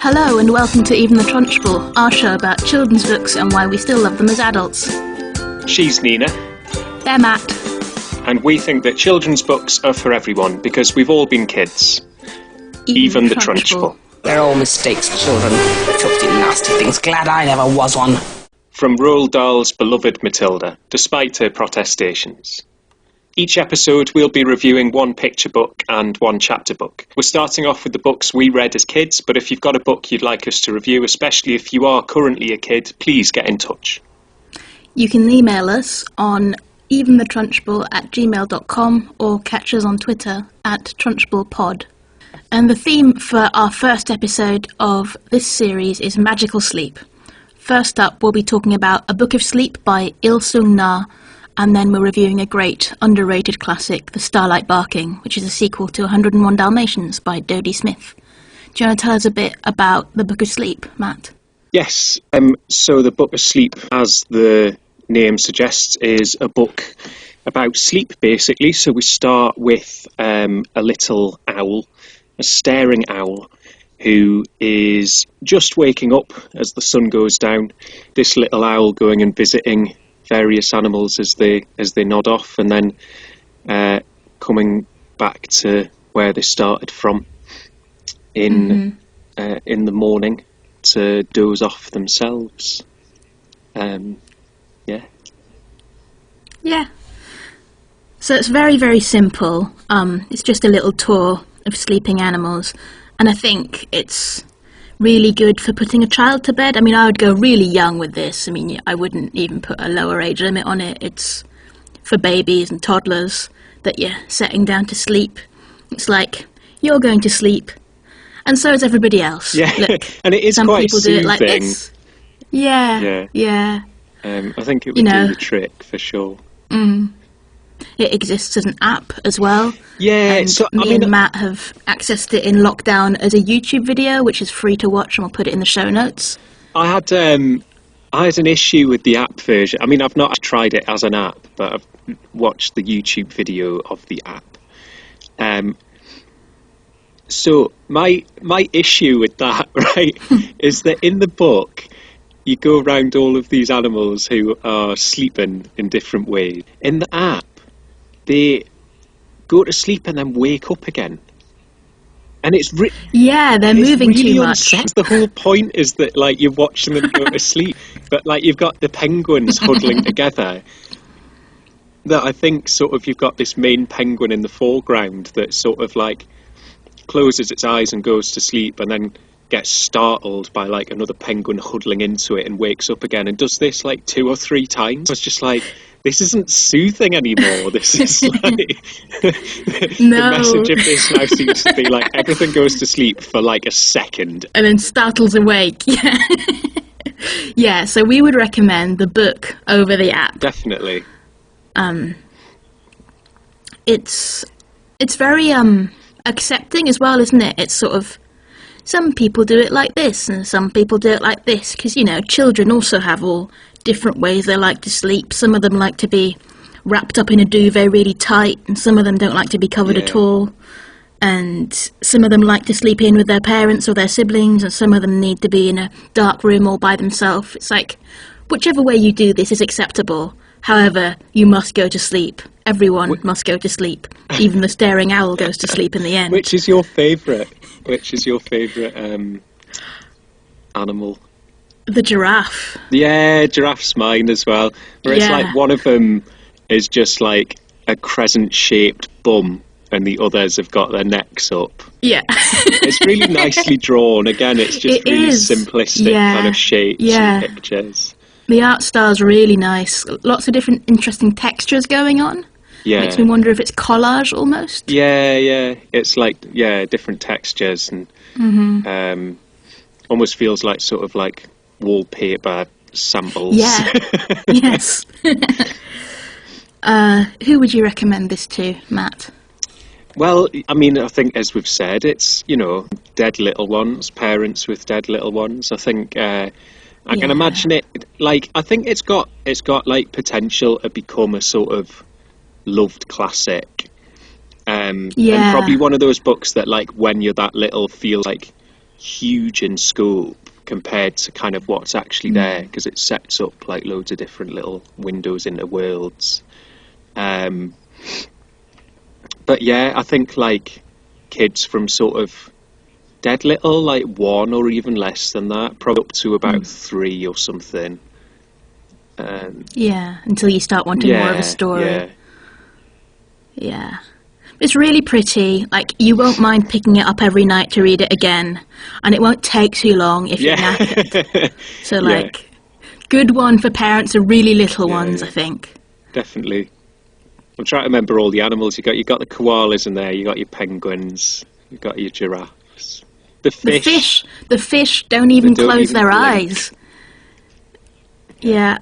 Hello and welcome to Even the Trunchbull, our show about children's books and why we still love them as adults. She's Nina. They're Matt. And we think that children's books are for everyone because we've all been kids. Even the Trunchbull. They're all mistakes, children. Filthy, nasty things. Glad I never was one. From Roald Dahl's beloved Matilda, despite her protestations. Each episode we'll be reviewing one picture book and one chapter book. We're starting off with the books we read as kids, but if you've got a book you'd like us to review, especially if you are currently a kid, please get in touch. You can email us on eventhetrunchbull@gmail.com or catch us on Twitter @trunchbullpod. And the theme for our first episode of this series is magical sleep. First up, we'll be talking about A Book of Sleep by Il Sung Na, and then we're reviewing a great, underrated classic, The Starlight Barking, which is a sequel to 101 Dalmatians by Dodie Smith. Do you want to tell us a bit about The Book of Sleep, Matt? Yes, so The Book of Sleep, as the name suggests, is a book about sleep, basically. So we start with a little owl, a staring owl, who is just waking up as the sun goes down. This little owl going and visiting various animals as they nod off, and then coming back to where they started from in the morning to doze off themselves. Yeah. So it's very, very simple. It's just a little tour of sleeping animals, and I think it's really good for putting a child to bed. I mean, I would go really young with this. I mean, I wouldn't even put a lower age limit on it. It's for babies and toddlers that you're setting down to sleep. It's like, you're going to sleep, and so is everybody else. Yeah, look, and it is some quite people soothing. do it like this. Yeah. I think it would do the trick for sure. It exists as an app as well. Yeah, and me and Matt have accessed it in lockdown as a YouTube video, which is free to watch, and we'll put it in the show notes. I had an issue with the app version. I mean, I've not tried it as an app, but I've watched the YouTube video of the app. So my issue with that, right, is that in the book you go around all of these animals who are sleeping in different ways. In the app, they go to sleep and then wake up again. And it's they're moving really too much. The whole point is that, like, you're watching them go to sleep, but, like, you've got the penguins huddling together. That I think sort of you've got this main penguin in the foreground that sort of, like, closes its eyes and goes to sleep and then gets startled by, like, another penguin huddling into it and wakes up again and does this, like, 2 or 3 times. It's just like, this isn't soothing anymore. This is like... The message of this now seems to be, like, everything goes to sleep for, like, a second. And then startles awake. Yeah. Yeah, so we would recommend the book over the app. Definitely. It's very accepting as well, isn't it? It's sort of... Some people do it like this, and some people do it like this, because, you know, children also have all different ways they like to sleep. Some of them like to be wrapped up in a duvet really tight, and some of them don't like to be covered at all. And some of them like to sleep in with their parents or their siblings, and some of them need to be in a dark room all by themselves. It's like, whichever way you do this is acceptable. However, you must go to sleep. Everyone must go to sleep. Even the staring owl goes to sleep in the end. Which is your favourite? Animal? The giraffe. Yeah, giraffe's mine as well. Where it's like one of them is just like a crescent-shaped bum, and the others have got their necks up. Yeah. It's really nicely drawn. Again, it's just really simplistic kind of shapes and pictures. The art style's really nice. Lots of different interesting textures going on. Yeah. Makes me wonder if it's collage almost. Yeah. It's like, different textures and almost feels like sort of like wallpaper samples. Yeah. Yes. Who would you recommend this to, Matt? Well, I mean, I think as we've said, it's, you know, dead little ones, parents with dead little ones. I think I can imagine it, like, I think it's got like potential to become a sort of loved classic. And probably one of those books that, like, when you're that little, feel like huge in scope compared to kind of what's actually there, because it sets up like loads of different little windows into worlds. But yeah, I think like kids from sort of dead little, like 1 or even less than that, probably up to about 3 or something. Until you start wanting more of a story. Yeah. It's really pretty. Like, you won't mind picking it up every night to read it again, and it won't take too long if you're knackered. So, like, good one for parents of really little ones, I think. Definitely. I'm trying to remember all the animals. You got the koalas in there. You got your penguins. You got your giraffes. The fish don't even close their eyes. Yeah.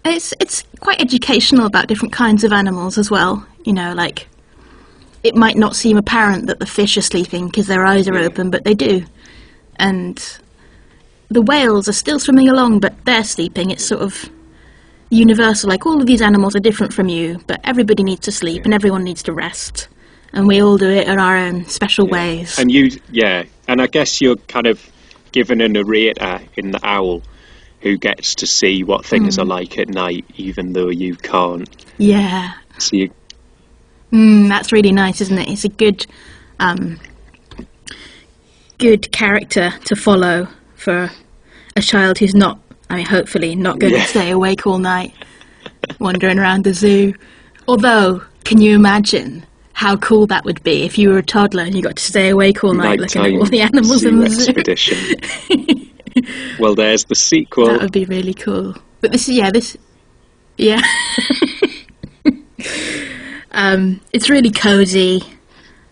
It's quite educational about different kinds of animals as well. You know, like, it might not seem apparent that the fish are sleeping because their eyes are open, but they do. And the whales are still swimming along, but they're sleeping. It's sort of universal. Like, all of these animals are different from you, but everybody needs to sleep and everyone needs to rest. And we all do it in our own special ways. And and I guess you're kind of given a narrator in the owl who gets to see what things are like at night, even though you can't. Yeah. So that's really nice, isn't it? It's a good character to follow for a child who's not, hopefully not going to stay awake all night, wandering around the zoo. Although, can you imagine how cool that would be if you were a toddler and you got to stay awake all night looking at all the animals in the zoo? Expedition. Well, there's the sequel. That would be really cool. But it's really cozy.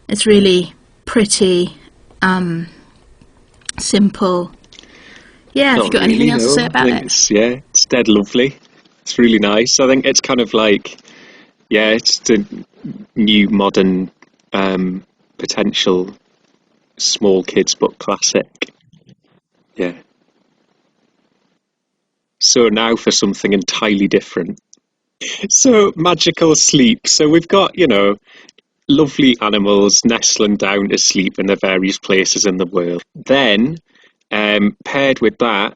It's really pretty, simple. Yeah, have you got anything else to say about it? It's dead lovely. It's really nice. I think it's kind of like, it's the new modern potential small kids book classic. Yeah. So now for something entirely different. So, magical sleep. So we've got, lovely animals nestling down to sleep in the various places in the world. Then, paired with that,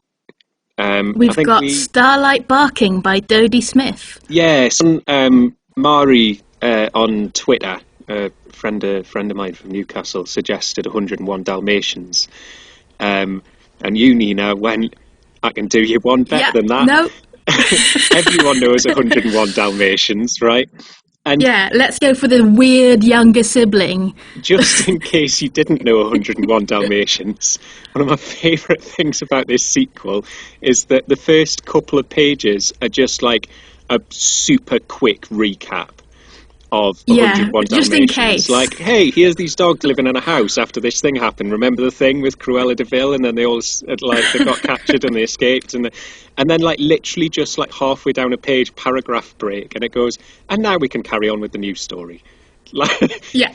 we've got Starlight Barking by Dodie Smith. Yes, Mari on Twitter, a friend of mine from Newcastle, suggested 101 Dalmatians. And you, Nina, went, I can do you one better than that. No. Everyone knows 101 Dalmatians, right? And let's go for the weird younger sibling. Just in case you didn't know 101 Dalmatians, one of my favourite things about this sequel is that the first couple of pages are just like a super quick recap of 101 Dalmatians. Just in case. Like, hey, here's these dogs living in a house after this thing happened. Remember the thing with Cruella de Vil? And then they all, they got captured and they escaped. And then, literally just, halfway down a page, paragraph break. And it goes, and now we can carry on with the news story. Yeah.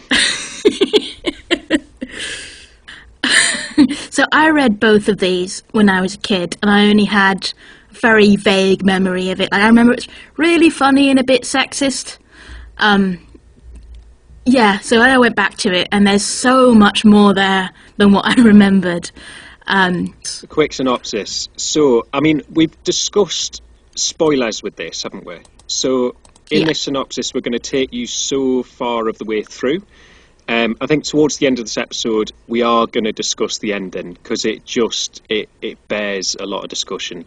So I read both of these when I was a kid, and I only had a very vague memory of it. I remember it's really funny and a bit sexist. So I went back to it, and there's so much more there than what I remembered. A quick synopsis. So, we've discussed spoilers with this, haven't we? So, in this synopsis, we're going to take you so far of the way through. I think towards the end of this episode, we are going to discuss the ending, because it bears a lot of discussion.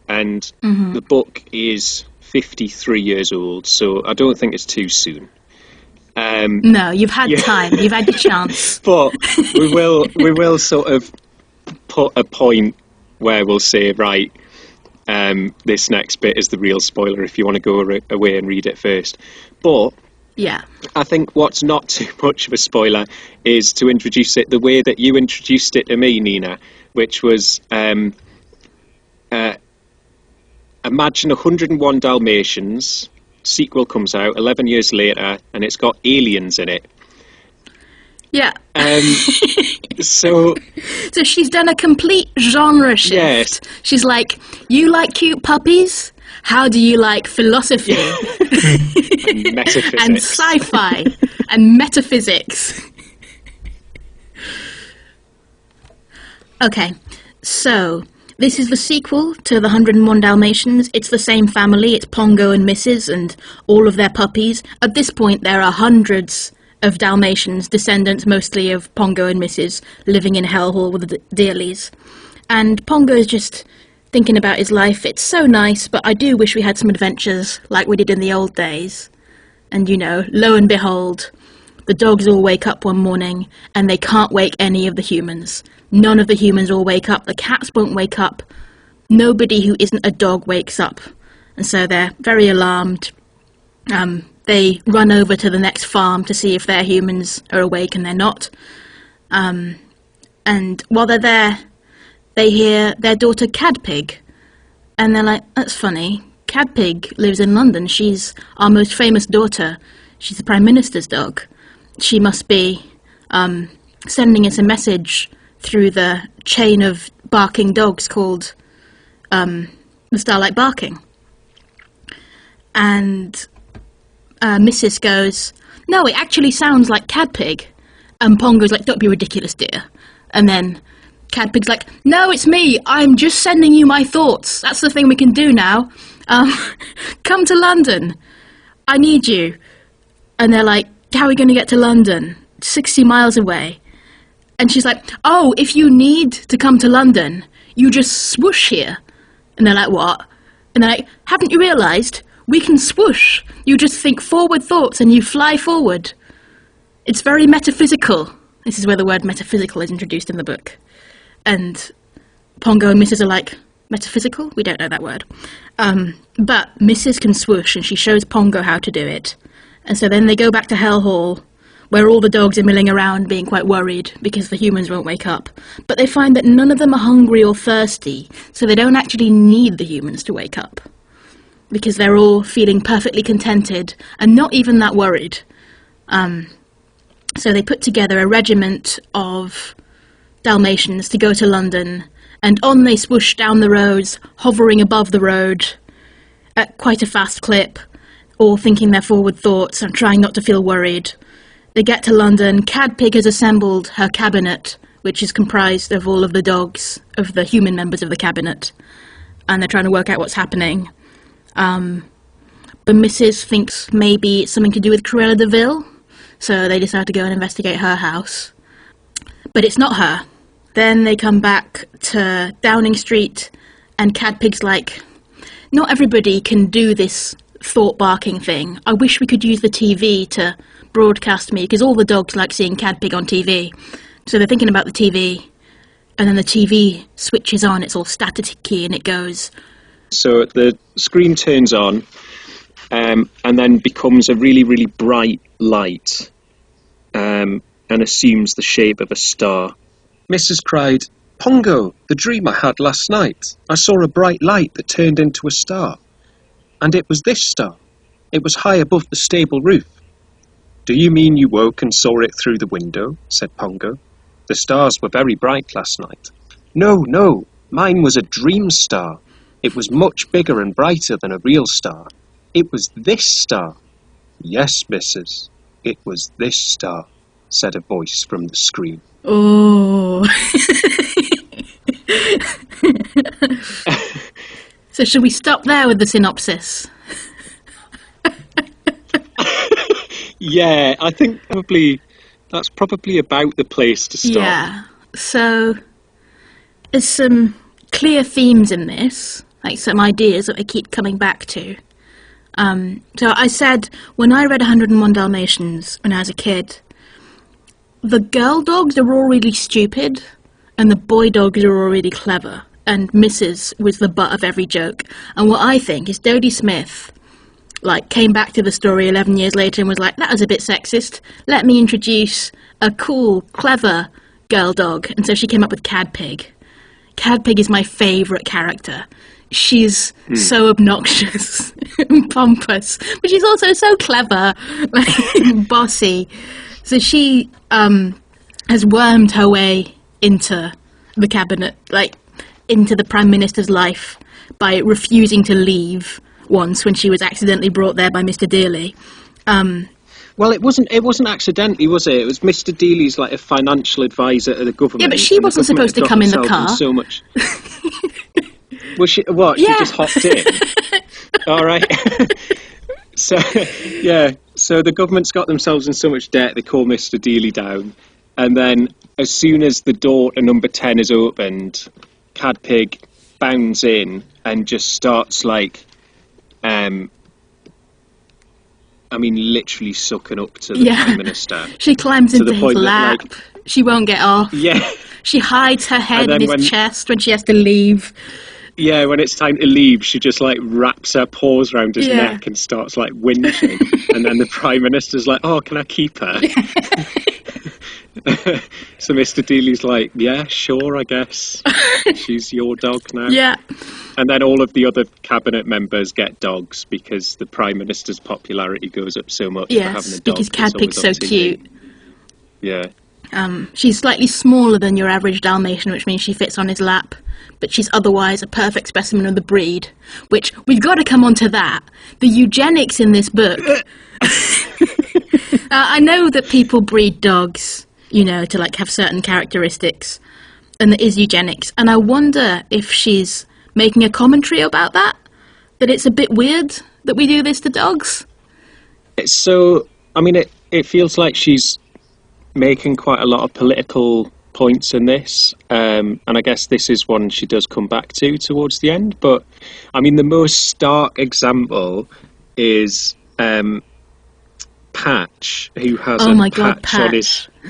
And the book is 53 years old, so I don't think it's too soon. No, you've had time. You've had your chance. But we will sort of put a point where we'll say, right, this next bit is the real spoiler if you want to go away and read it first. But I think what's not too much of a spoiler is to introduce it the way that you introduced it to me, Nina, which was imagine 101 Dalmatians, sequel comes out 11 years later, and it's got aliens in it. Yeah. So she's done a complete genre shift. Yes. She's like, you like cute puppies? How do you like philosophy? And metaphysics. And sci-fi. And metaphysics. Okay, so this is the sequel to the 101 Dalmatians. It's the same family. It's Pongo and Mrs. and all of their puppies. At this point, there are hundreds of Dalmatians, descendants mostly of Pongo and Mrs., living in Hellhall with the Dearleys. And Pongo is just thinking about his life. It's so nice, but I do wish we had some adventures like we did in the old days. And, you know, lo and behold, the dogs all wake up one morning, and they can't wake any of the humans. None of the humans all wake up. The cats won't wake up. Nobody who isn't a dog wakes up. And so they're very alarmed. They run over to the next farm to see if their humans are awake, and they're not. And while they're there, they hear their daughter Cadpig. And they're like, that's funny. Cadpig lives in London. She's our most famous daughter. She's the Prime Minister's dog. She must be sending us a message through the chain of barking dogs called the Starlight Barking. And Mrs. goes, no, it actually sounds like Cadpig. And Pongo's like, don't be ridiculous, dear. And then Cadpig's like, no, it's me. I'm just sending you my thoughts. That's the thing we can do now. Come to London. I need you. And they're like, how are we going to get to London? 60 miles away. And she's like, oh, if you need to come to London, you just swoosh here. And they're like, what? And they're like, haven't you realised? We can swoosh. You just think forward thoughts and you fly forward. It's very metaphysical. This is where the word metaphysical is introduced in the book. And Pongo and Mrs. are like, metaphysical? We don't know that word. But Mrs. can swoosh, and she shows Pongo how to do it. And so then they go back to Hellhall, where all the dogs are milling around being quite worried because the humans won't wake up. But they find that none of them are hungry or thirsty, so they don't actually need the humans to wake up, because they're all feeling perfectly contented and not even that worried. So they put together a regiment of Dalmatians to go to London, and on they swoosh down the roads, hovering above the road at quite a fast clip, all thinking their forward thoughts and trying not to feel worried. They get to London. Cadpig has assembled her cabinet, which is comprised of all of the dogs, of the human members of the cabinet, and they're trying to work out what's happening. But Mrs. thinks maybe it's something to do with Cruella de Vil, so they decide to go and investigate her house. But it's not her. Then they come back to Downing Street, and Cadpig's like, not everybody can do this thought barking thing. I wish we could use the TV to broadcast me, because all the dogs like seeing Cadpig on TV. So they're thinking about the TV, and then the TV switches on, it's all staticky, and it goes. So the screen turns on, and then becomes a really, really bright light, and assumes the shape of a star. Mrs. cried, Pongo, the dream I had last night. I saw a bright light that turned into a star. And it was this star. It was high above the stable roof. Do you mean you woke and saw it through the window? Said Pongo. The stars were very bright last night. No, mine was a dream star. It was much bigger and brighter than a real star. It was this star. Yes, missus, it was this star, said a voice from the screen. Oh. So should we stop there with the synopsis? Yeah, I think that's probably about the place to start. Yeah. So there's some clear themes in this, like some ideas that they keep coming back to. So I said, when I read 101 Dalmatians when I was a kid, the girl dogs are all really stupid, and the boy dogs are all really clever, and Mrs. was the butt of every joke. And what I think is Dodie Smith, came back to the story 11 years later and was like, that was a bit sexist, let me introduce a cool, clever girl dog. And so she came up with Cadpig. Cadpig is my favourite character. She's so obnoxious and pompous, but she's also so clever, bossy. So she has wormed her way into the cabinet, into the Prime Minister's life by refusing to leave once when she was accidentally brought there by Mr. Dearly. Well, it wasn't accidentally, was it? It was Mr. Dealey's like a financial advisor to the government. Yeah, but she and the wasn't government supposed to had come in the got car. themselves so much. Was she? What? Yeah. She just hopped in. All right. So the government's got themselves in so much debt they call Mr. Dealey down, and then as soon as the door to number 10 is opened, Cadpig bounds in and just starts like, literally sucking up to the Prime Minister. She climbs into his lap. That, she won't get off. Yeah. She hides her head in his chest when she has to leave. Yeah, when it's time to leave, she just like wraps her paws around his neck and starts like whinging. And then the Prime Minister's like, "Oh, can I keep her?" So Mr. Dealey's like, "Yeah, sure, I guess. She's your dog now." Yeah. And then all of the other cabinet members get dogs because the Prime Minister's popularity goes up so much for having a dog. Because Cadpig's so cute. Yeah. She's slightly smaller than your average Dalmatian, which means she fits on his lap, but she's otherwise a perfect specimen of the breed, which we've got to come on to that. The eugenics in this book. I know that people breed dogs, to like have certain characteristics, and there is eugenics, and I wonder if she's making a commentary about that it's a bit weird that we do this to dogs. It's so, it feels like she's making quite a lot of political points in this, and I guess this is one she does come back to towards the end, but the most stark example is Patch, who has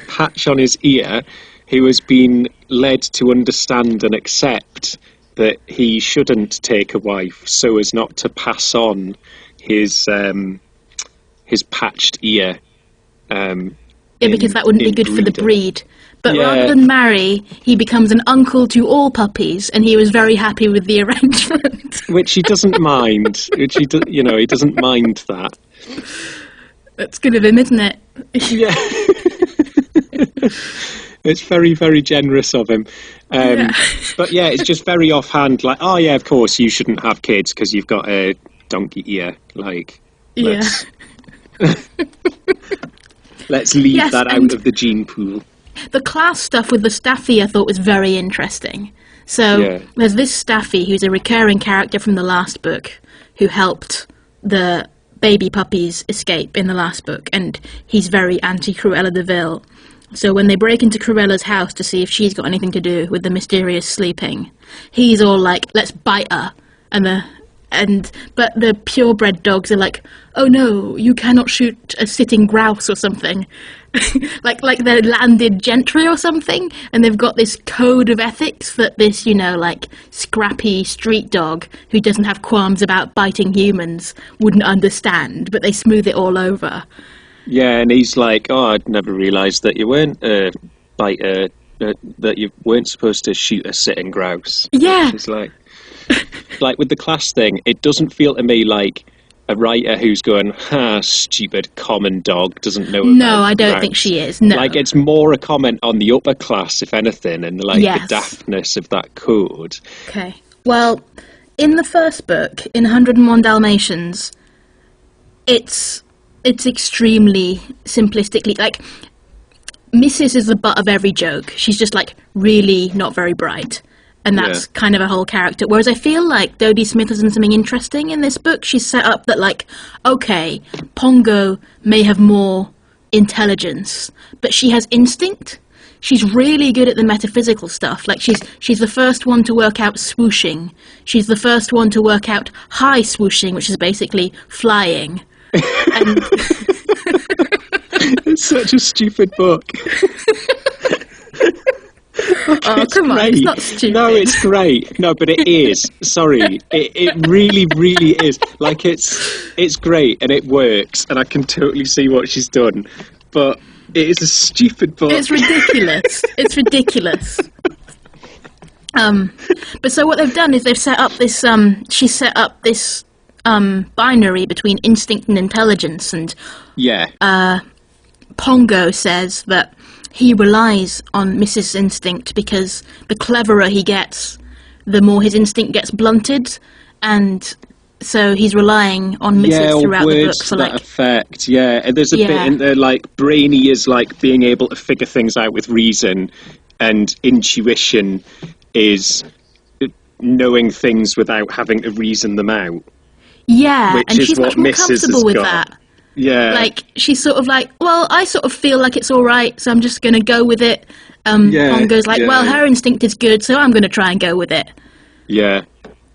patch on his ear, who has been led to understand and accept that he shouldn't take a wife so as not to pass on his patched ear. Because that wouldn't be good for the breed. But rather than marry, he becomes an uncle to all puppies, and he was very happy with the arrangement. Which he doesn't mind. He doesn't mind that. That's good of him, isn't it? Yeah. It's very, very generous of him. But yeah, it's just very offhand, like, oh yeah, of course you shouldn't have kids because you've got a donkey ear. Like, let's leave that out of the gene pool. The class stuff with the Staffy I thought was very interesting. So there's this Staffy who's a recurring character from the last book who helped the baby puppies escape in the last book, and he's very anti-Cruella de Vil. So when they break into Cruella's house to see if she's got anything to do with the mysterious sleeping, he's all like, let's bite her. But the purebred dogs are like, oh no, you cannot shoot a sitting grouse or something. like they're landed gentry or something, and they've got this code of ethics that this, scrappy street dog who doesn't have qualms about biting humans wouldn't understand, but they smooth it all over. Yeah, and he's like, oh, I'd never realised that you weren't a biter, that you weren't supposed to shoot a sitting grouse. Yeah. It's like with the class thing, it doesn't feel to me like a writer who's going, stupid common dog doesn't know about No, I don't grouse. think she is, no. Like, it's more a comment on the upper class, if anything, and the daftness of that code. Okay. Well, in the first book, in 101 Dalmatians, it's extremely simplistically, like, Mrs. is the butt of every joke. She's just, really not very bright. And that's kind of a whole character. Whereas I feel like Dodie Smith has done something interesting in this book. She's set up that, okay, Pongo may have more intelligence, but she has instinct. She's really good at the metaphysical stuff. She's the first one to work out swooshing. She's the first one to work out high swooshing, which is basically flying. And It's such a stupid book. Oh, come on, it's not stupid. No, it's great. No, but it is. Sorry. It really, really is. It's great and it works and I can totally see what she's done. But it is a stupid book. It's ridiculous. It's ridiculous. But so what they've done is they've set up this, she's set up this binary between instinct and intelligence, and Pongo says that he relies on Mrs. Instinct because the cleverer he gets, the more his instinct gets blunted, and So he's relying on Mrs. throughout the book for that effect. Yeah, and there's a bit in there like brainy is like being able to figure things out with reason, and intuition is knowing things without having to reason them out. Yeah, which and is she's what much more Mrs. comfortable has with got. that. Yeah, Like she's sort of like, well, I sort of feel like it's all right, so I'm just going to go with it. Pongo's like, well, her instinct is good, so I'm going to try and go with it. Yeah.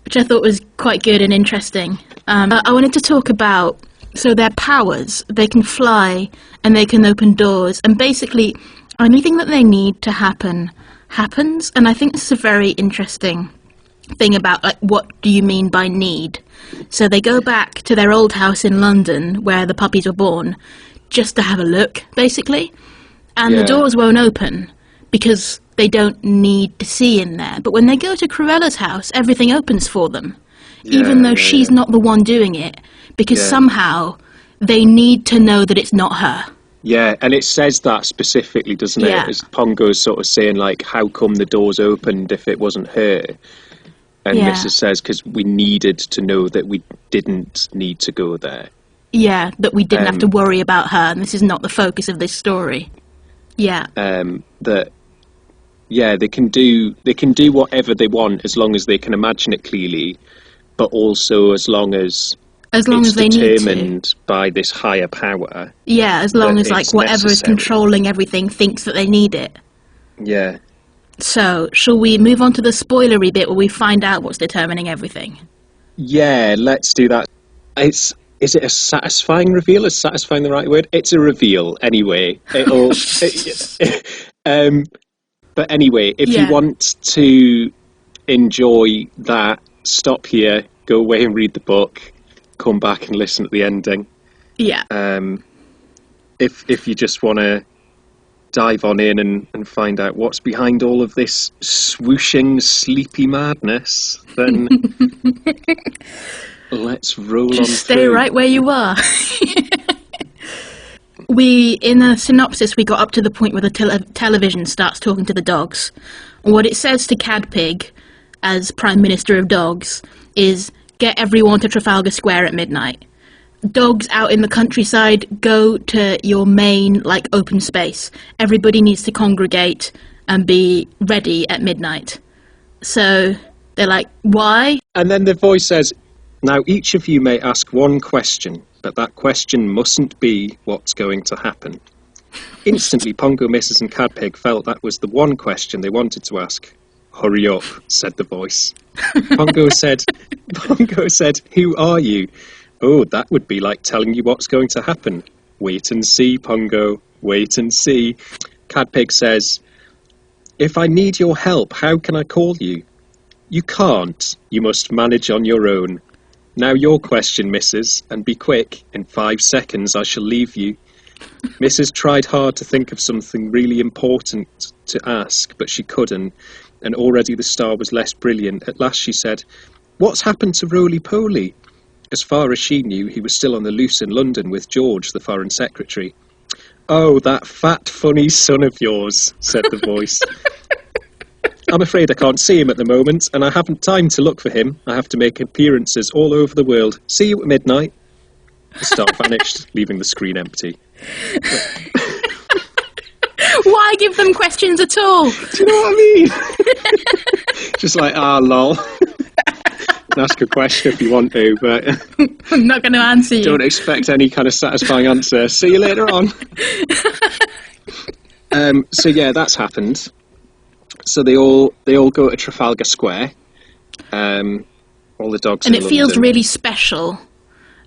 Which I thought was quite good and interesting. I wanted to talk about, so their powers, they can fly and they can open doors, and basically anything that they need to happen, happens, and I think this is a very interesting thing about, like, what do you mean by need? So they go back to their old house in London, where the puppies were born, just to have a look, basically, and the doors won't open, because they don't need to see in there. But when they go to Cruella's house, everything opens for them, even though she's not the one doing it, because somehow they need to know that it's not her. Yeah, and it says that specifically, doesn't it? As Pongo's sort of saying, like, how come the doors opened if it wasn't her? And Mrs. says, because we needed to know that we didn't need to go there. Yeah, that we didn't have to worry about her, and this is not the focus of this story. Yeah. They can do whatever they want as long as they can imagine it clearly, but also as long as they need to. Determined by this higher power. Yeah, as long as like whatever is controlling everything thinks that they need it. Yeah. So, shall we move on to the spoilery bit where we find out what's determining everything? Yeah, let's do that. Is it a satisfying reveal? Is satisfying the right word? It's a reveal, anyway. But anyway, if you want to enjoy that, stop here, go away and read the book, come back and listen at the ending. Yeah. If you just want to dive on in and find out what's behind all of this swooshing, sleepy madness, then let's roll just on stay through. right where you are. In a synopsis, we got up to the point where the television starts talking to the dogs. And what it says to Cadpig, as Prime Minister of Dogs, is get everyone to Trafalgar Square at midnight. Dogs out in the countryside, go to your main, like, open space. Everybody needs to congregate and be ready at midnight. So they're like, why? And then the voice says, now each of you may ask one question, but that question mustn't be what's going to happen. Instantly, Pongo, Mrs. and Cadpig felt that was the one question they wanted to ask. Hurry up, said the voice. Pongo said, who are you? Oh, that would be like telling you what's going to happen. Wait and see, Pongo, wait and see. Cadpig says, if I need your help, how can I call you? You can't. You must manage on your own. Now your question, Mrs., and be quick. In 5 seconds I shall leave you. Mrs. tried hard to think of something really important to ask, but she couldn't, and already the star was less brilliant. At last she said, what's happened to Roly-Poly? As far as she knew, he was still on the loose in London with George, the Foreign Secretary. Oh, that fat, funny son of yours, said the voice. I'm afraid I can't see him at the moment, and I haven't time to look for him. I have to make appearances all over the world. See you at midnight. The star vanished, leaving the screen empty. Why give them questions at all? Do you know what I mean? Just like, lol. Ask a question if you want to, but I'm not going to answer you. Don't expect any kind of satisfying answer. See you later on. So yeah, that's happened. So they all go to Trafalgar Square. All the dogs. And in it feels London. really special.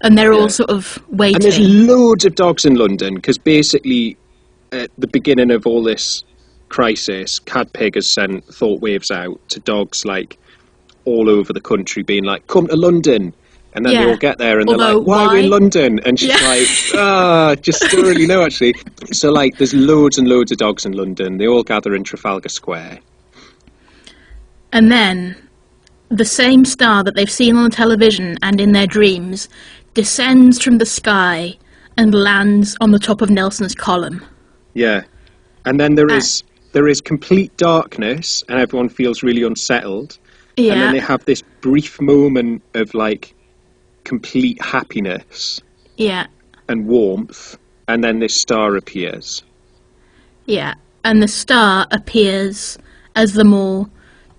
And they're all sort of waiting. And there's loads of dogs in London because basically, at the beginning of all this crisis, Cadpig has sent thought waves out to dogs like all over the country, being like, "Come to London." And then they all get there and they're like, why are we in London? And she's like, just don't really know, actually. So, like, there's loads and loads of dogs in London. They all gather in Trafalgar Square. And then the same star that they've seen on the television and in their dreams descends from the sky and lands on the top of Nelson's column. Yeah. And then there is complete darkness and everyone feels really unsettled. Yeah. And then they have this brief moment of, like, complete happiness Yeah. and warmth, and then this star appears. Yeah. And the star appears as them all,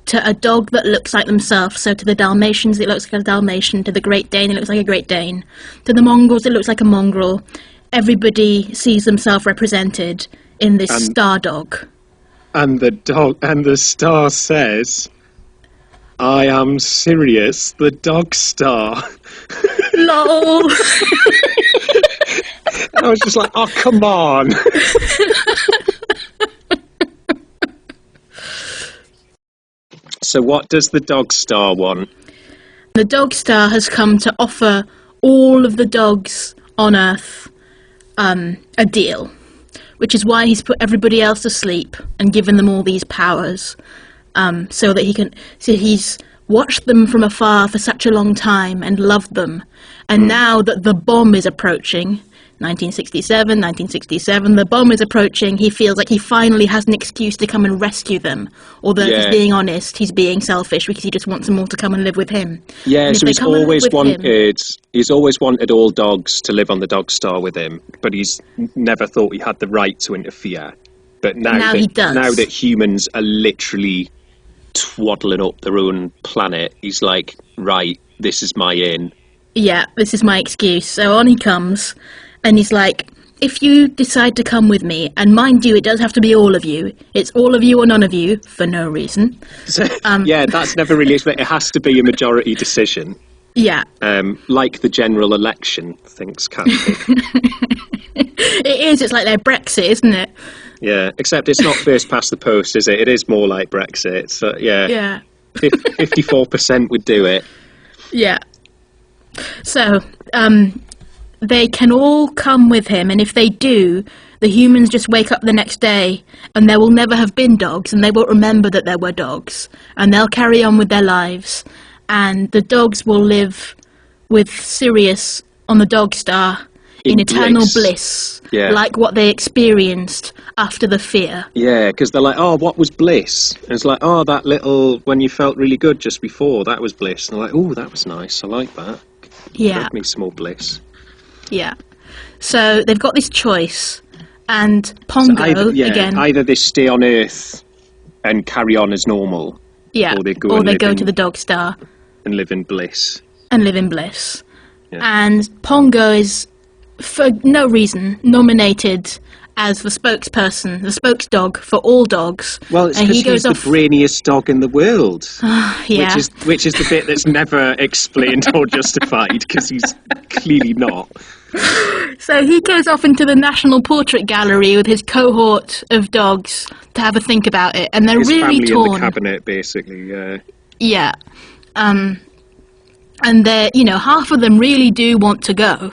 to a dog that looks like themselves. So to the Dalmatians, it looks like a Dalmatian. To the Great Dane, it looks like a Great Dane. To the Mongrels, it looks like a mongrel. Everybody sees themselves represented in this star dog. And the star says, "I am Sirius, the dog star." LOL! And I was just like, oh, come on. So what does the dog star want? The dog star has come to offer all of the dogs on Earth a deal, which is why he's put everybody else to sleep and given them all these powers, so that he can. So he's watched them from afar for such a long time and loved them, and now that the bomb is approaching, 1967, the bomb is approaching, he feels like he finally has an excuse to come and rescue them. Although, if he's being honest, he's being selfish because he just wants them all to come and live with him. Yeah, so he's always wanted all dogs to live on the dog star with him, but he's never thought he had the right to interfere. But now he does. Now that humans are literally twaddling up their own planet, he's like, right, this is my in. Yeah, this is my excuse. So on he comes, and he's like, if you decide to come with me, and mind you, it does have to be all of you. It's all of you or none of you, for no reason. So, yeah, that's never really explained. It has to be a majority decision. Yeah. Like the general election, thinks Catholic. It is, it's like their Brexit, isn't it? Yeah, except it's not first past the post, is it? It is more like Brexit. So, yeah. 54% would do it. Yeah. So, they can all come with him, and if they do, the humans just wake up the next day, and there will never have been dogs, and they won't remember that there were dogs, and they'll carry on with their lives, and the dogs will live with Sirius on the dog star in eternal bliss, like what they experienced after the fear. Yeah, because they're like, oh, what was bliss? And it's like, oh, that little, when you felt really good just before, that was bliss. And they're like, oh, that was nice, I like that. Yeah. Give me some more bliss. Yeah. So they've got this choice, and Pongo, either they stay on Earth and carry on as normal, or they go to the dog star and live in bliss. Yeah. And Pongo is, for no reason, nominated as the spokesperson, the spokesdog for all dogs. Well, it's because he's the brainiest dog in the world. Yeah. Which is the bit that's never explained or justified, because he's clearly not. So he goes off into the National Portrait Gallery with his cohort of dogs to have a think about it, and they're his really family torn. In the cabinet, basically, yeah. Yeah. And they're, half of them really do want to go.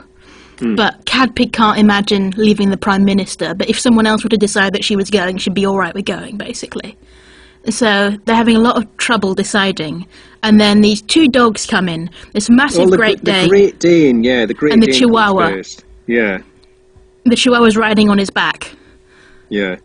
But Cadpig can't imagine leaving the Prime Minister, but if someone else were to decide that she was going, she'd be alright with going, basically. So they're having a lot of trouble deciding. And then these two dogs come in, this massive Great Dane. The Great Dane, yeah, the Great Dane. And the Chihuahua. First. Yeah. The Chihuahua's riding on his back. Yeah.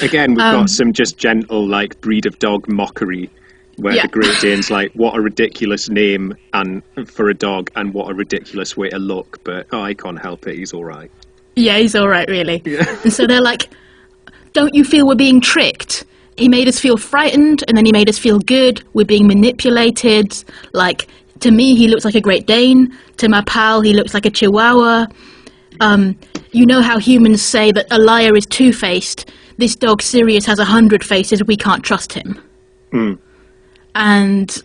Again, we've got some just gentle, breed of dog mockery, where the Great Dane's like, what a ridiculous name and for a dog, and what a ridiculous way to look, but I can't help it, he's alright. Yeah, he's alright, really. Yeah. And so they're like, don't you feel we're being tricked? He made us feel frightened, and then he made us feel good. We're being manipulated. To me, he looks like a Great Dane. To my pal, he looks like a Chihuahua. You know how humans say that a liar is two-faced? This dog, Sirius, has 100 faces. We can't trust him. And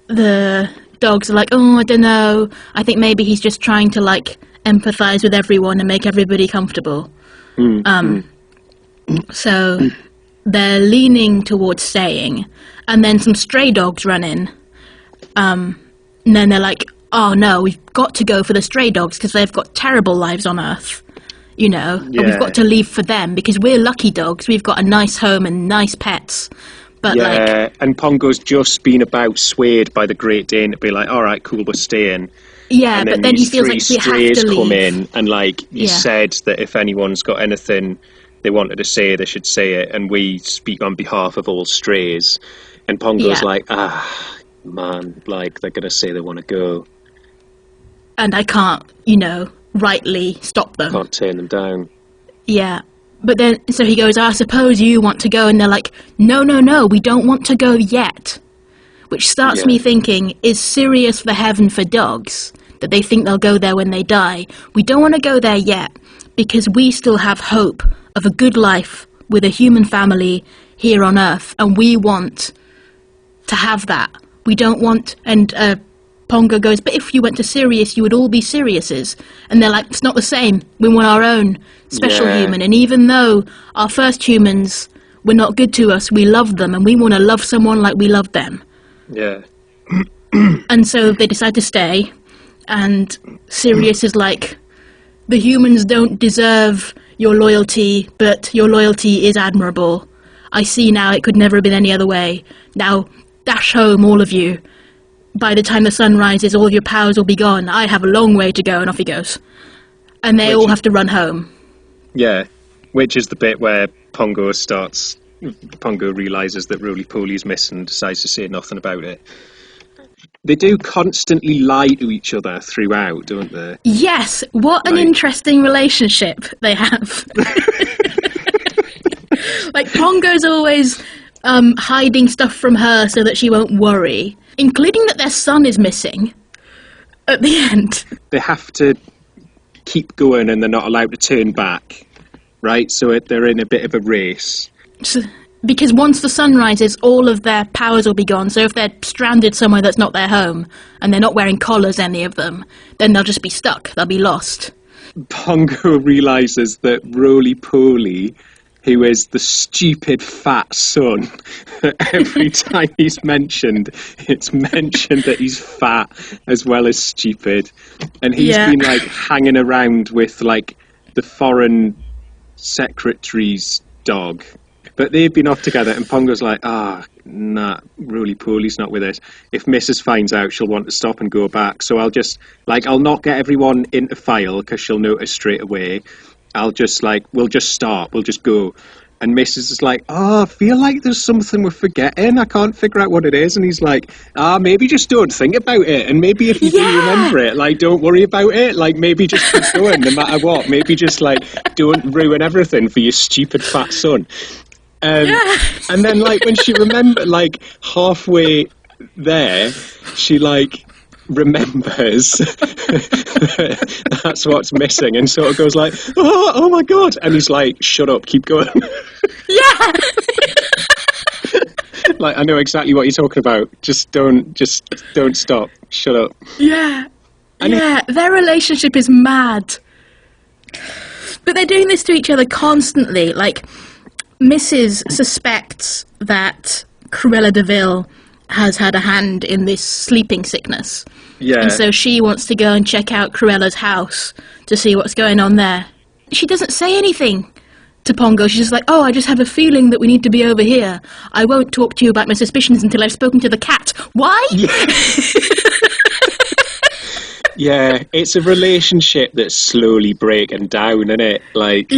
the dogs are like, oh, I don't know. I think maybe he's just trying to, empathise with everyone and make everybody comfortable. So they're leaning towards staying. And then some stray dogs run in. And then they're like, oh, no, we've got to go for the stray dogs because they've got terrible lives on Earth. And we've got to leave for them because we're lucky dogs. We've got a nice home and nice pets. But and Pongo's just been about swayed by the Great Dane to be like, all right, cool, we're staying. Yeah, but then he feels like we have to leave. Come in and he said that if anyone's got anything they wanted to say, they should say it, and we speak on behalf of all strays. And Pongo's like, man, like, they're going to say they want to go. And I can't, rightly stop them. Can't turn them down. Yeah. But then, so he goes, I suppose you want to go. And they're like, no, we don't want to go yet. Which starts me thinking, is Sirius the heaven for dogs? That they think they'll go there when they die. We don't want to go there yet, because we still have hope of a good life with a human family here on Earth. And we want to have that. We don't want... And Pongo goes, but if you went to Sirius, you would all be Siriuses. And they're like, it's not the same. We want our own special human. And even though our first humans were not good to us, we love them, and we want to love someone like we love them. Yeah. And so they decide to stay, and Sirius is like, the humans don't deserve your loyalty, but your loyalty is admirable. I see now it could never have been any other way. Now, dash home, all of you. By the time the sun rises, all of your powers will be gone. I have a long way to go, and off he goes. And they all have to run home. Yeah, which is the bit where Pongo realises that roly-poly's missing and decides to say nothing about it. They do constantly lie to each other throughout, don't they? Yes, what an interesting relationship they have. Like, Pongo's always hiding stuff from her so that she won't worry, including that their son is missing at the end. They have to keep going and they're not allowed to turn back, right? So they're in a bit of a race. Because once the sun rises, all of their powers will be gone. So if they're stranded somewhere that's not their home, and they're not wearing collars, any of them, then they'll just be stuck. They'll be lost. Pongo realises that roly-poly, who is the stupid fat son, every time he's mentioned, it's mentioned that he's fat as well as stupid. And he's been, like, hanging around with, like, the foreign secretary's dog. But they've been off together, and Pongo's like, nah, roly-poly's not with us. If Mrs. finds out, she'll want to stop and go back. So I'll not get everyone into file, because she'll notice straight away. We'll just start, we'll just go. And Mrs. is like, I feel like there's something we're forgetting. I can't figure out what it is. And he's like, maybe just don't think about it. And maybe if you do remember it, like, don't worry about it. Like, maybe just keep going no matter what. Maybe just, like, don't ruin everything for your stupid fat son. And then, like, when she remembered, like, halfway there, she, like, remembers that's what's missing, and sort of goes like, oh my god, and he's like, shut up, keep going. Yeah. Like, I know exactly what you're talking about, just don't stop, shut up. Yeah. Their relationship is mad, but they're doing this to each other constantly. Like, Mrs. suspects that Cruella de Vil has had a hand in this sleeping sickness. Yeah. And so she wants to go and check out Cruella's house to see what's going on there. She doesn't say anything to Pongo. She's just like, I just have a feeling that we need to be over here. I won't talk to you about my suspicions until I've spoken to the cat. Why? Yeah, it's a relationship that's slowly breaking down, isn't it? Like,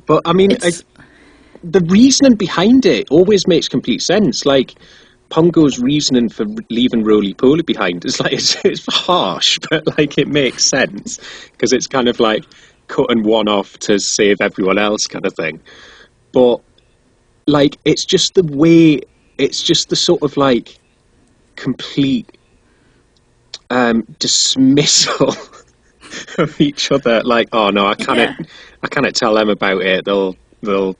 but I mean, the reasoning behind it always makes complete sense. Like, Pongo's reasoning for leaving roly-poly behind is like, it's harsh, but, like, it makes sense because it's kind of like cutting one off to save everyone else kind of thing. But, like, it's just the way, it's just the sort of, like, complete dismissal of each other. Like, oh no, I cannot tell them about it. They'll ruin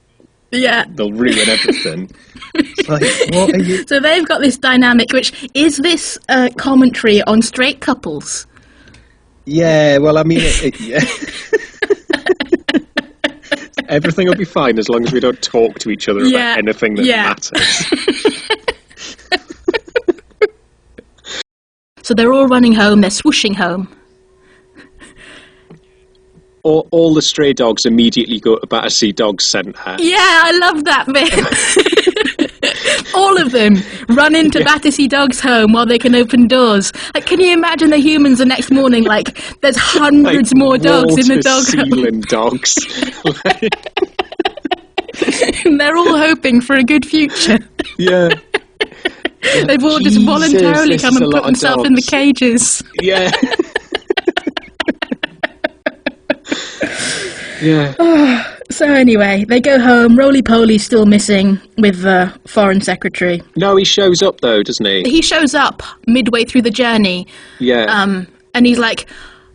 everything. It's like, what are you? So they've got this dynamic, which is this commentary on straight couples. Yeah, well, I mean, everything will be fine as long as we don't talk to each other about anything that matters. So they're all running home, they're swooshing home. All the stray dogs immediately go to Battersea Dog Centre. Yeah, I love that bit. All of them run into Battersea Dog's home while they can open doors. Like, can you imagine the humans the next morning? Like, there's hundreds more dogs in the dog home. Dogs. And they're all hoping for a good future. Yeah. They've all just Jesus, voluntarily this come is a and lot put of themselves in the dogs. cages. Yeah. Yeah. So anyway, they go home. Roly-Poly's still missing with the foreign secretary. No, he shows up though, doesn't he? He shows up midway through the journey, Yeah. and he's like,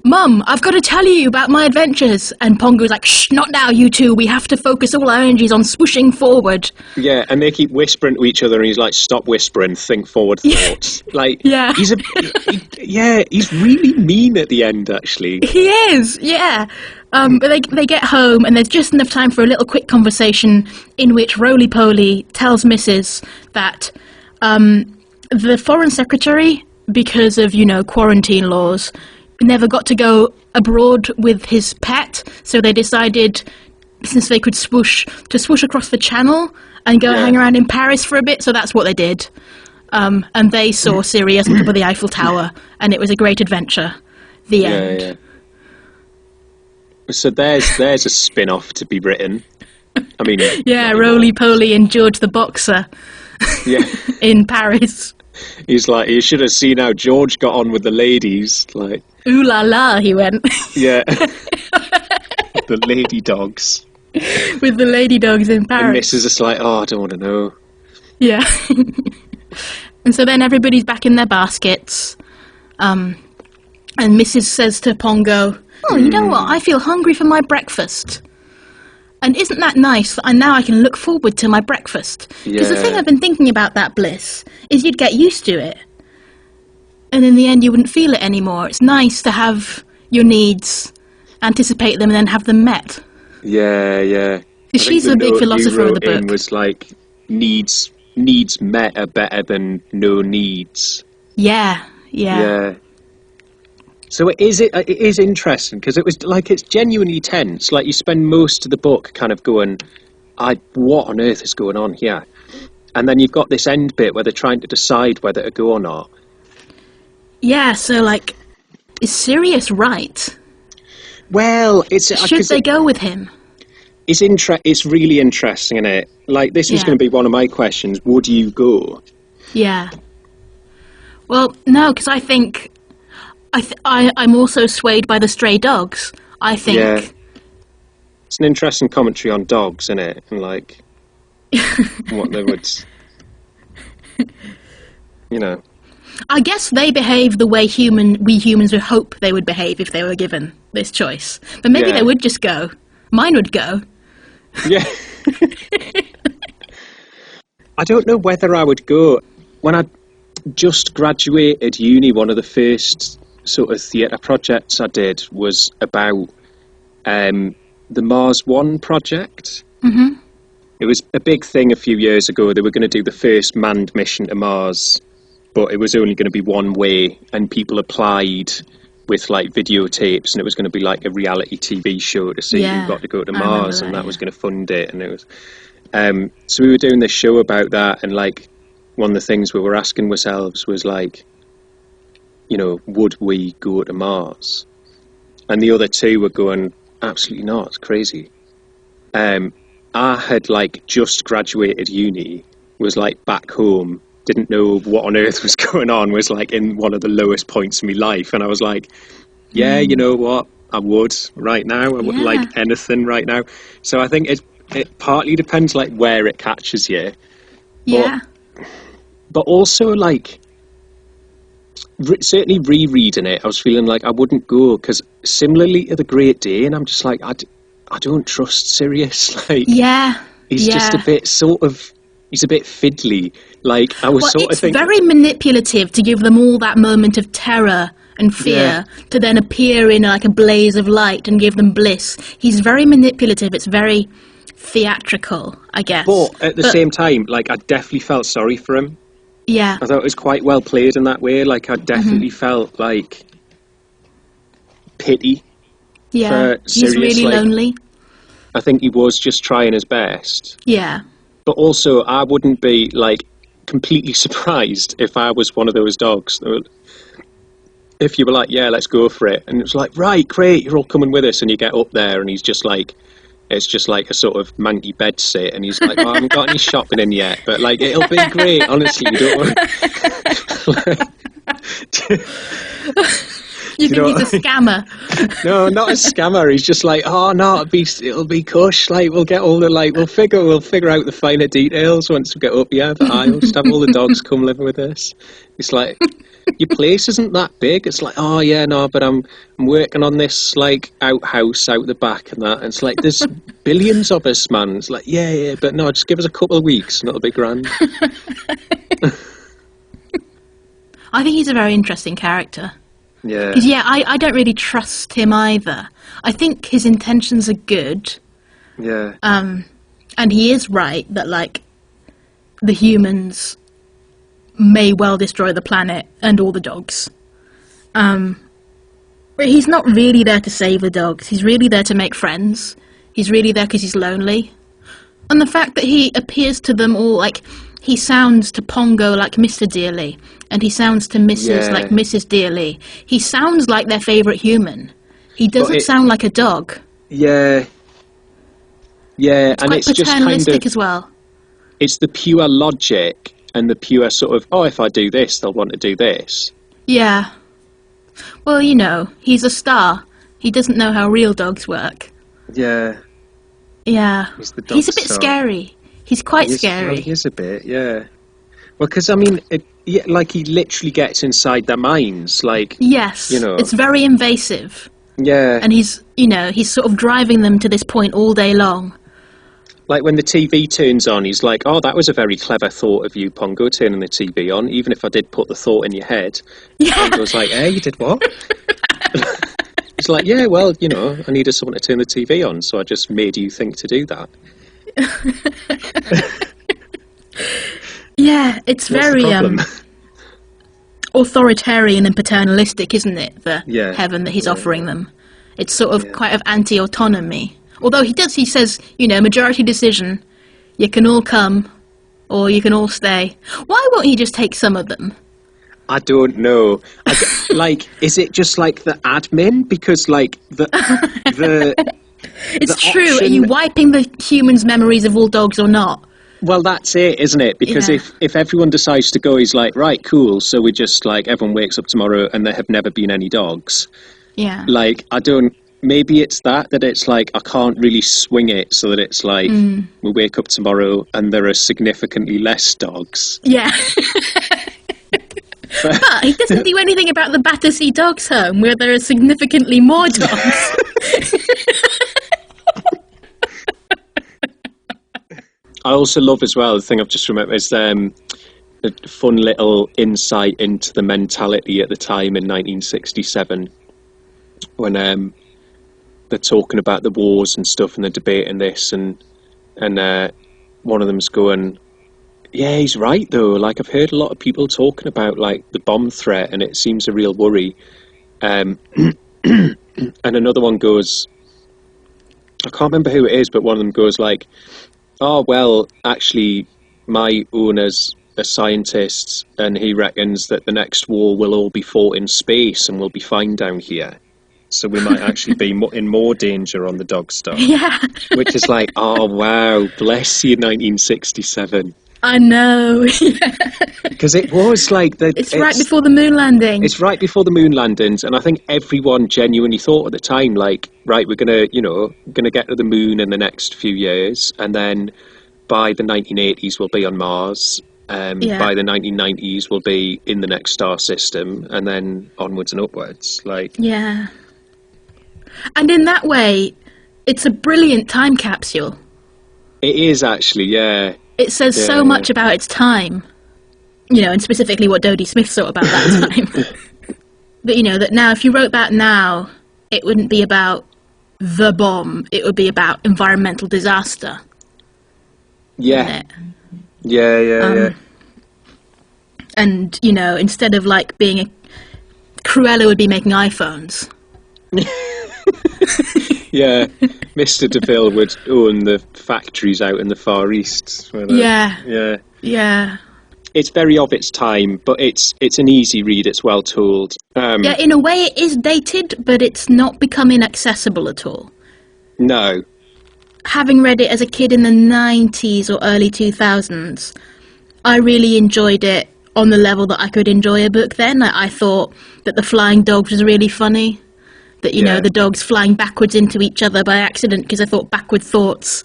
"Mum, I've got to tell you about my adventures." And Pongo's like, "Shh, not now, you two. We have to focus all our energies on swooshing forward." Yeah, and they keep whispering to each other, and he's like, "Stop whispering, think forward thoughts." Like, Yeah. he's he's really mean at the end, actually. He is, yeah. But they get home, and there's just enough time for a little quick conversation in which Roly-Poly tells Mrs. that the foreign secretary, because of, quarantine laws, never got to go abroad with his pet, so they decided, since they could swoosh across the channel and go hang around in Paris for a bit, so that's what they did. And they saw Sirius on top of the Eiffel Tower, and it was a great adventure. The end. Yeah. So there's a spin-off to be written. I mean, Yeah, Roly-Poly and George the Boxer yeah. in Paris. He's like, you should have seen how George got on with the ladies. Like, Ooh la la, he went. yeah, the lady dogs. With the lady dogs in And Paris. Mrs. is like, oh, I don't want to know. Yeah. And so then everybody's back in their baskets. And Mrs. says to Pongo, "Oh, you know what? I feel hungry for my breakfast. And isn't that nice that now I can look forward to my breakfast? Because the thing Yeah. I've been thinking about that, Bliss, is you'd get used to it. And in the end, you wouldn't feel it anymore. It's nice to have your needs, anticipate them, and then have them met." Yeah. I think She's the a big note philosopher you of the wrote in book. was like, needs met are better than no needs. Yeah. So it is interesting because it was like, it's genuinely tense. Like, you spend most of the book kind of going, what on earth is going on here? And then you've got this end bit where they're trying to decide whether to go or not. Yeah, so, like, is Sirius right? Well, Should they go with him? It's really interesting, isn't it? Like, this was Yeah. going to be one of my questions. Would you go? Yeah. Well, no, because I think... I'm also swayed by the stray dogs. I think... Yeah. It's an interesting commentary on dogs, isn't it? And, like, what they would... I guess they behave the way we humans would hope they would behave if they were given this choice. But maybe Yeah. they would just go. Mine would go. Yeah. I don't know whether I would go. When I just graduated uni, one of the first sort of theatre projects I did was about the Mars One project. Mm-hmm. It was a big thing a few years ago. They were going to do the first manned mission to Mars, but it was only going to be one way, and people applied with like videotapes, and it was going to be like a reality TV show to see Yeah, who got to go to I remember Mars, that, and that yeah. was going to fund it. And it was so we were doing this show about that, and like one of the things we were asking ourselves was like, would we go to Mars? And the other two were going, absolutely not, it's crazy. I had like just graduated uni, was like back home, didn't know what on earth was going on, was like in one of the lowest points of my life, and I was like, yeah, you know what, I would right now, I would Yeah. like anything right now. So I think it partly depends like where it catches you, Yeah. but also like certainly rereading it, I was feeling like I wouldn't go, because similarly to The Great Day, and I'm just like, I don't trust Sirius. Like, Yeah. he's just a bit he's a bit fiddly. Like, I was sort of it's thinking, very manipulative to give them all that moment of terror and fear to then appear in like a blaze of light and give them bliss. He's very manipulative. It's very theatrical, I guess. but at the same time, like, I definitely felt sorry for him. Yeah. I thought it was quite well played in that way. Like, I definitely felt like pity. Yeah. for He's Sirius, really like- lonely. I think he was just trying his best. Yeah. But also, I wouldn't be like completely surprised if I was one of those dogs. If you were like, yeah, let's go for it. And it was like, right, great, you're all coming with us. And you get up there and he's just like It's just like a sort of manky bed sit, and he's like, "Oh, I haven't got any shopping in yet, but like it'll be great. Honestly, you don't want." You think he's a scammer? No, not a scammer. He's just like, "Oh no, it'll be cush. Like we'll get all the we'll figure out the finer details once we get up here. But I'll just have all the dogs come live with us." It's like, your place isn't that big. It's like, "Oh yeah, no, but I'm working on this like outhouse out the back and that." And it's like, there's billions of us, man. It's like, yeah, but no, just give us a couple of weeks and it'll be grand. I think he's a very interesting character. Yeah. Because, I don't really trust him either. I think his intentions are good. Yeah. And he is right that, like, the humans may well destroy the planet and all the dogs. But he's not really there to save the dogs. He's really there to make friends. He's really there because he's lonely. And the fact that he appears to them all, like, he sounds to Pongo like Mr. Dearly, and he sounds to Mrs. like Mrs. Dearly. He sounds like their favourite human. He doesn't sound like a dog. Yeah. Yeah, it's quite just paternalistic kind of, as well. It's the pure logic and the pure sort of, oh, if I do this, they'll want to do this. Yeah. Well, you know, he's a star. He doesn't know how real dogs work. Yeah. Yeah. He's a bit scary. He's quite scary. Well, he is a bit, yeah. Well, because, I mean, he literally gets inside their minds, like... Yes, you know. It's very invasive. Yeah. And he's sort of driving them to this point all day long. Like, when the TV turns on, he's like, "Oh, that was a very clever thought of you, Pongo, turning the TV on, even if I did put the thought in your head." Yeah. Pongo's like, "Hey, you did what?" He's like, "Yeah, well, you know, I needed someone to turn the TV on, so I just made you think to do that." Yeah, it's very authoritarian and paternalistic, isn't it? The heaven that he's offering them. It's sort of quite of anti-autonomy. Although he says, majority decision, you can all come, or you can all stay. Why won't he just take some of them? I don't know. Is it just like the admin? Because the it's the true. option... Are you wiping the humans' memories of all dogs or not? Well, that's it, isn't it? Because if everyone decides to go, he's like, right, cool. So we just everyone wakes up tomorrow and there have never been any dogs. Yeah. Maybe it's that it's like, I can't really swing it so that it's like, we wake up tomorrow and there are significantly less dogs. Yeah. But he doesn't do anything about the Battersea Dogs Home, where there are significantly more dogs. I also love as well, the thing I've just remembered is a fun little insight into the mentality at the time in 1967 when they're talking about the wars and stuff and they're debating this and one of them's going, yeah, he's right though, like I've heard a lot of people talking about like the bomb threat and it seems a real worry. And another one goes, I can't remember who it is, but one of them goes like, oh, well, actually, my owner's a scientist and he reckons that the next war will all be fought in space and we'll be fine down here. So we might actually be in more danger on the dog stuff. Yeah. Which is like, oh, wow, bless you, 1967. I know. Because it was like... It's right before the moon landing. It's right before the moon landings, and I think everyone genuinely thought at the time, like, right, we're going to get to the moon in the next few years, and then by the 1980s we'll be on Mars. By the 1990s we'll be in the next star system, and then onwards and upwards. Yeah. And in that way, it's a brilliant time capsule. It is actually, yeah. It says so much about its time, and specifically what Dodie Smith thought about that time. But, that now, if you wrote that now, it wouldn't be about the bomb, it would be about environmental disaster. Yeah. Yeah. And, instead of, being Cruella would be making iPhones. Yeah, Mr. DeVille would own the factories out in the Far East. Yeah. It's very of its time, but it's an easy read. It's well told. In a way, it is dated, but it's not become inaccessible at all. No. having read it as a kid in the 90s or early 2000s, I really enjoyed it on the level that I could enjoy a book then. I thought that the flying dogs was really funny. That, you know, the dogs flying backwards into each other by accident, because I thought backward thoughts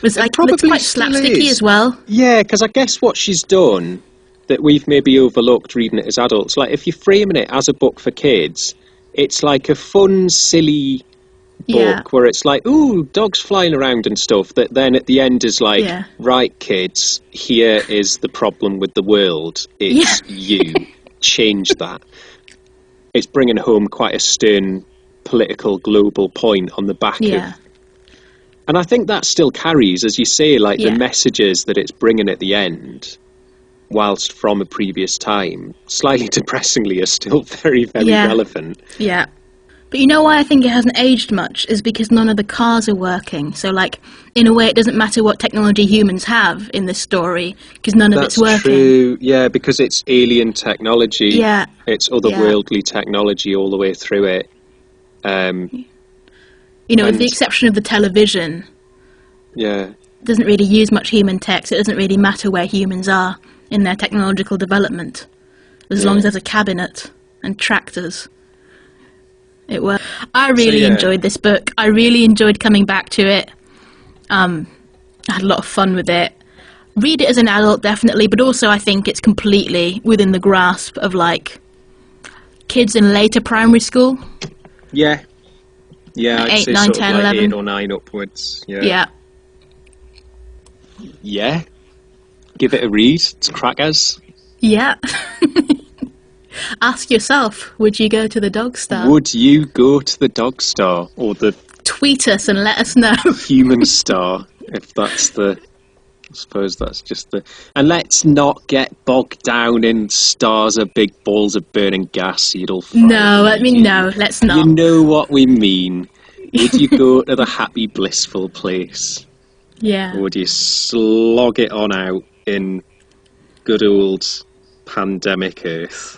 was like, it's quite slapsticky as well. Yeah, because I guess what she's done that we've maybe overlooked reading it as adults, like if you're framing it as a book for kids, it's like a fun, silly book where it's like, ooh, dogs flying around and stuff, that then at the end is like, right, kids, here is the problem with the world. It's you. Change that. It's bringing home quite a stern political global point on the back of... And I think that still carries, as you say, like the messages that it's bringing at the end, whilst from a previous time, slightly depressingly, are still very, very relevant. Yeah. But you know why I think it hasn't aged much is because none of the cars are working. So, like, in a way, it doesn't matter what technology humans have in this story, because none of it's working. That's true, yeah, because it's alien technology. Yeah. It's otherworldly technology all the way through it. You know, with the exception of the television. Yeah. It doesn't really use much human tech, so it doesn't really matter where humans are in their technological development. As long as there's a cabinet and tractors. It worked. I really enjoyed this book. I really enjoyed coming back to it. I had a lot of fun with it. Read it as an adult, definitely, but also I think it's completely within the grasp of, like, kids in later primary school. Yeah. Yeah, I'd 8, say 9, sort 10, of like 11. 8 or 9 upwards. Yeah. Yeah. Give it a read. It's crackers. Yeah. Ask yourself, would you go to the dog star? Would you go to the dog star or the... Tweet us and let us know. Human star, if that's the... I suppose that's just the... And let's not get bogged down in stars are big balls of burning gas, you'd all... No, I mean, no, let's not. You know what we mean. Would you go to the happy, blissful place? Yeah. Or would you slog it on out in good old pandemic Earth?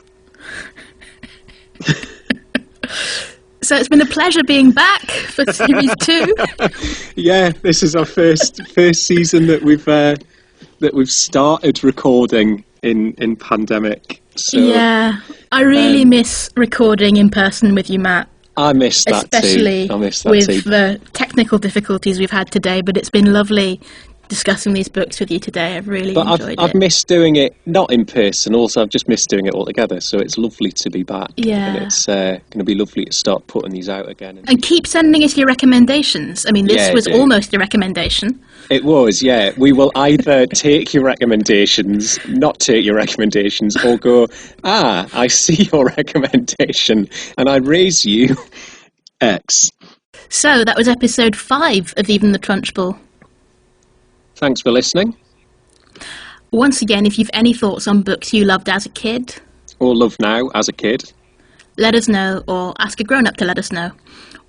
So it's been a pleasure being back for series 2. Yeah, this is our first season that we've started recording in pandemic. So, yeah, I really miss recording in person with you, Matt. I miss that especially too. I miss that with too. the technical difficulties we've had today. But it's been lovely discussing these books with you today. I've really enjoyed it. I've missed doing it, not in person, also I've just missed doing it all together, so it's lovely to be back. Yeah. And it's going to be lovely to start putting these out again. And keep sending us your recommendations. I mean, this was almost a recommendation. It was, yeah. We will either take your recommendations, not take your recommendations, or go, I see your recommendation, and I raise you X. So that was episode 5 of Even the Trunchbull. Thanks for listening. Once again, if you've any thoughts on books you loved as a kid, or love now as a kid, let us know, or ask a grown-up to let us know.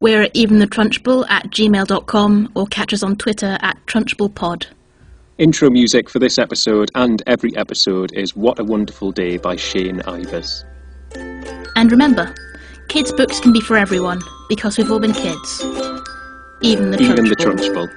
We're at eventhethrunchbull@gmail.com, or catch us on Twitter at TrunchbullPod. Intro music for this episode and every episode is What a Wonderful Day by Shane Ivers. And remember, kids' books can be for everyone, because we've all been kids. Even the Trunchbull. Even the Trunchbull.